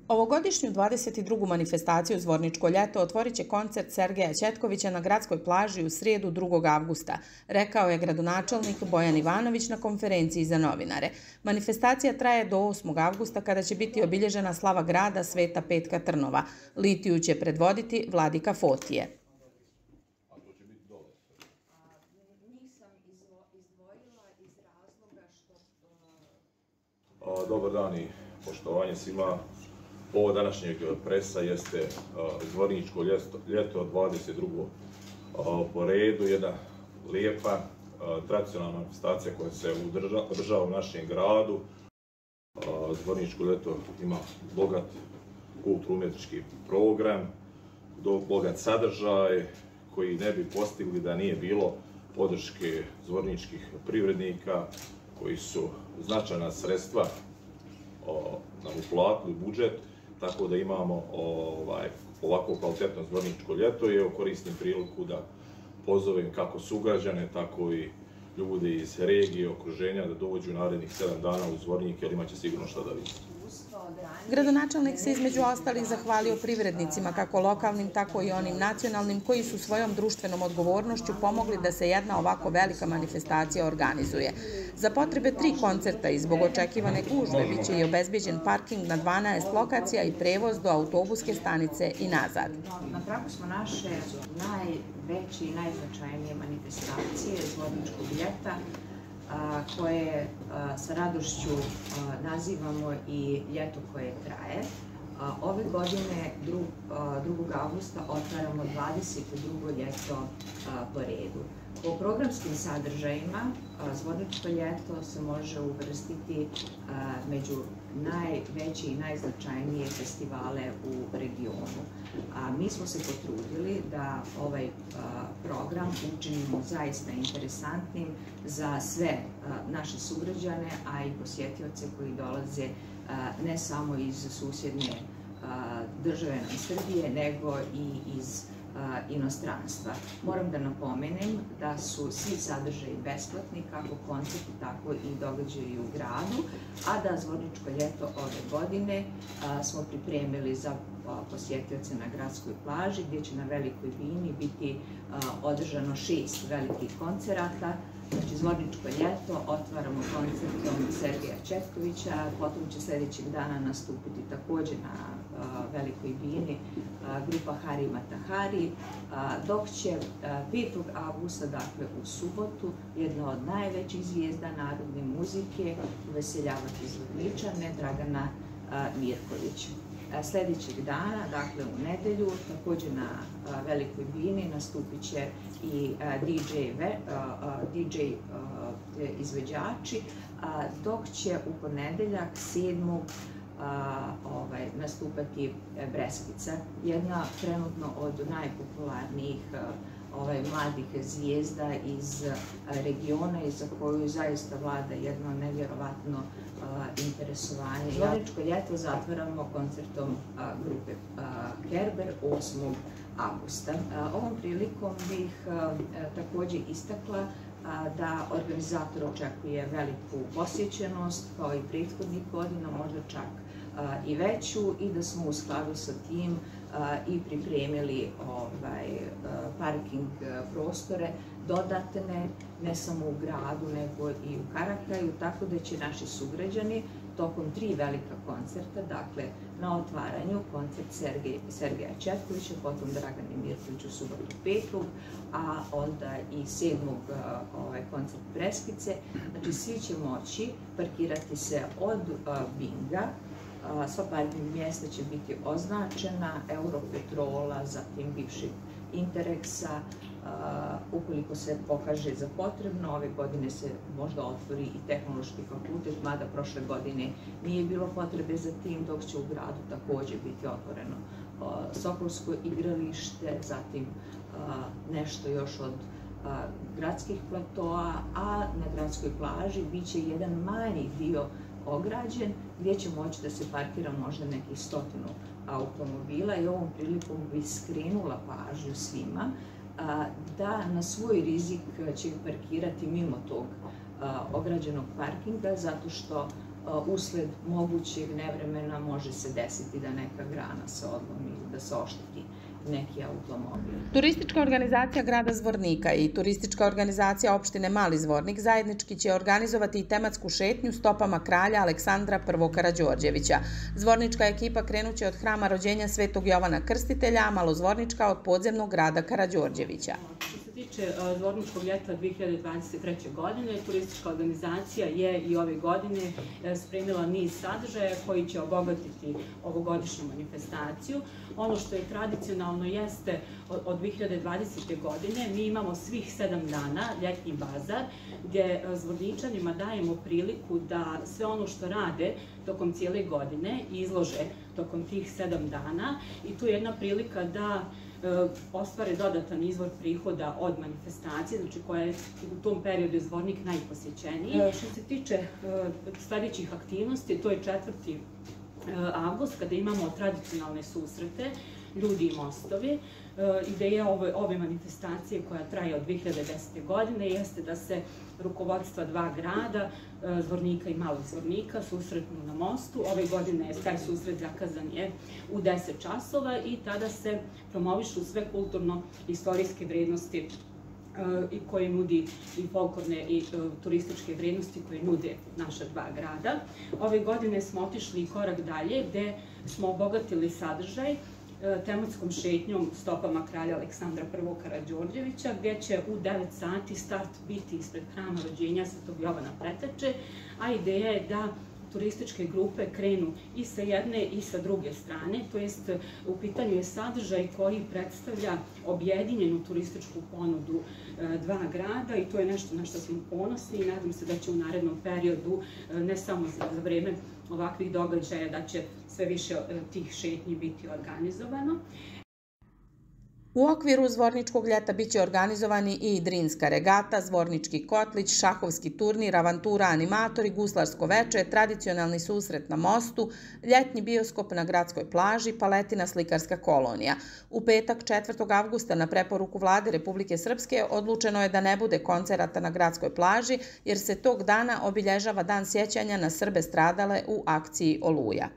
Ovogodišnju 22. manifestaciju Zvorničko ljeto otvorit će koncert Sergeja Ćetkovića na gradskoj plaži u srijedu 2. avgusta, rekao je gradonačelnik Bojan Ivanović na konferenciji za novinare. Manifestacija traje do 8. avgusta kada će biti obilježena slava grada Sveta Petka Trnova. Litiju će predvoditi Vladika Fotije. Dobar dan i poštovanje svima. Ovo današnjeg presa jeste Zvorničko ljeto 22. po redu, jedna lijepa tradicionalna manifestacija koja se održava u našem gradu. Zvorničko ljeto ima bogat kulturno-umjetnički program, bogat sadržaj koji ne bi postigli da nije bilo podrške zvorničkih privrednika koji su značajna sredstva nam uplatili budžet, tako da imamo ovako kvalitetno Zvorničko ljeto i koristim priliku da pozovem kako sugrađane, tako i ljudi iz regije, okruženja da dođu narednih 7 dana u Zvornik jer imaće sigurno šta da vidi. Gradonačelnik se između ostalih zahvalio privrednicima, kako lokalnim, tako i onim nacionalnim, koji su svojom društvenom odgovornošću pomogli da se jedna ovako velika manifestacija organizuje. Za potrebe 3 koncerta i zbog očekivane gužve biće i obezbeđen parking na 12 lokacija i prevoz do autobuske stanice i nazad. Na pragu smo naše najveće i najznačajnije manifestacije Zvorničkog ljeta, koje sa radošću nazivamo i ljeto koje traje. Ove godine, 2. avgusta, otvaramo 22. ljeto po redu. Po programskim sadržajima Zvorničko ljeto se može uvrstiti među najveće i najznačajnije festivale u regionu. Mi smo se potrudili da ovaj program učinimo zaista interesantnim za sve naše sugrađane, a i posjetioce koji dolaze ne samo iz susjedne države nam Srbije, nego i iz inostranstva. Moram da napomenem da su svi sadržaji besplatni, kako koncerti, tako i događaji u gradu, a da Zvorničko ljeto ove godine smo pripremili za posjetioce na gradskoj plaži, gdje će na Velikoj Bini biti održano 6 velikih koncerata. Znači, Zvorničko ljeto otvaramo koncertom Sergeja Ćetkovića, potom će sljedećeg dana nastupiti također na Velikoj Bini grupa Hari Matahari, dok će 5. avgusta, dakle u subotu, jedna od najvećih zvijezda narodne muzike uveseljavati Zvorničane, Dragana Mirković. Sljedećeg dana, dakle u nedelju, također na Velikoj Bini nastupit će i DJ izvođači, dok će u ponedeljak 7. nastupati Breskica, jedna trenutno od najpopularnijih mladih zvijezda iz regiona i za koju zaista vlada jedno nevjerovatno interesovanje. Zvorničko ljeto zatvaramo koncertom grupe Kerber 8. avgusta. Ovom prilikom bih također istakla da organizator očekuje veliku posjećenost, kao i prethodnih godina, možda čak i veću, i da smo u skladu sa tim i pripremili parking prostore dodatne, ne samo u gradu, nego i u Karakaju, tako da će naši sugrađani tokom 3 velika koncerta, dakle na otvaranju koncert Sergeja Ćetkovića, potom Dragane Mirković u subotu 5. a onda i 7. koncert Breskice. Znači, svi će moći parkirati se od Binga. Sva parking mjesta će biti označena, Europetrola, zatim bivšeg Interexa. Ukoliko se pokaže za potrebno, ove godine se možda otvori i Tehnološki fakultet, mada prošle godine nije bilo potrebe za tim, dok će u gradu također biti otvoreno Sokolsko igralište, zatim nešto još od gradskih platoa, a na gradskoj plaži bit će jedan manji dio ograđen gdje će moći da se parkira možda nekih 100 automobila, i ovom prilikom bi skrenula pažnju svima da na svoj rizik će parkirati mimo tog ograđenog parkinga, zato što usled mogućeg nevremena može se desiti da neka grana se odlomi ili da se ošteti neki automobil. Turistička organizacija grada Zvornika i turistička organizacija opštine Mali Zvornik zajednički će organizovati i tematsku šetnju stopama kralja Aleksandra I. Karađorđevića. Zvornička ekipa krenuće od hrama rođenja Svetog Jovana Krstitelja, a malozvornička od podzemnog grada Karađorđevića. Što se tiče Zvorničkog ljeta 2023. godine, turistička organizacija je i ove godine spremila niz sadržaja koji će obogatiti ovogodišnju manifestaciju. Ono što je tradicionalno jeste od 2020. godine mi imamo svih 7 dana ljetni bazar gdje Zvorničanima dajemo priliku da sve ono što rade tokom cijele godine izlože tokom tih 7 dana i tu je jedna prilika da ostvare dodatan izvor prihoda od manifestacije, znači koja je u tom periodu Zvornik najposjećeniji. Što se tiče sljedećih aktivnosti, to je 4. avgust kada imamo tradicionalne susrete, ljudi i mostovi. Ideja ove manifestacije koja traje od 2010. godine jeste da se rukovodstva 2 grada, Zvornika i Malog Zvornika, susretnu na mostu. Ove godine taj susret zakazan je u 10 časova i tada se promovišu sve kulturno-istorijske vrednosti i koje nudi i folklorne i turističke vrednosti koje nude naša 2 grada. Ove godine smo otišli korak dalje gde smo obogatili sadržaj tematskom šetnjom stopama kralja Aleksandra I. Karađorđevića, gdje će u 9 sati start biti ispred hrama rođenja Svetog Jovana Preteče, a ideja je da turističke grupe krenu i sa jedne i sa druge strane, to jest u pitanju je sadržaj koji predstavlja objedinjenu turističku ponudu 2 grada i to je nešto na što smo ponosni i nadam se da će u narednom periodu, ne samo za vreme ovakvih događaja, da će sve više tih šetnji biti organizovano. U okviru Zvorničkog ljeta biće organizovani i Drinska regata, Zvornički kotlić, šahovski turnir, avantura animatori, guslarsko veče, tradicionalni susret na mostu, ljetni bioskop na gradskoj plaži, paletina slikarska kolonija. U petak 4. avgusta na preporuku Vlade Republike Srpske odlučeno je da ne bude koncerata na gradskoj plaži jer se tog dana obilježava Dan sjećanja na Srbe stradale u akciji Oluja.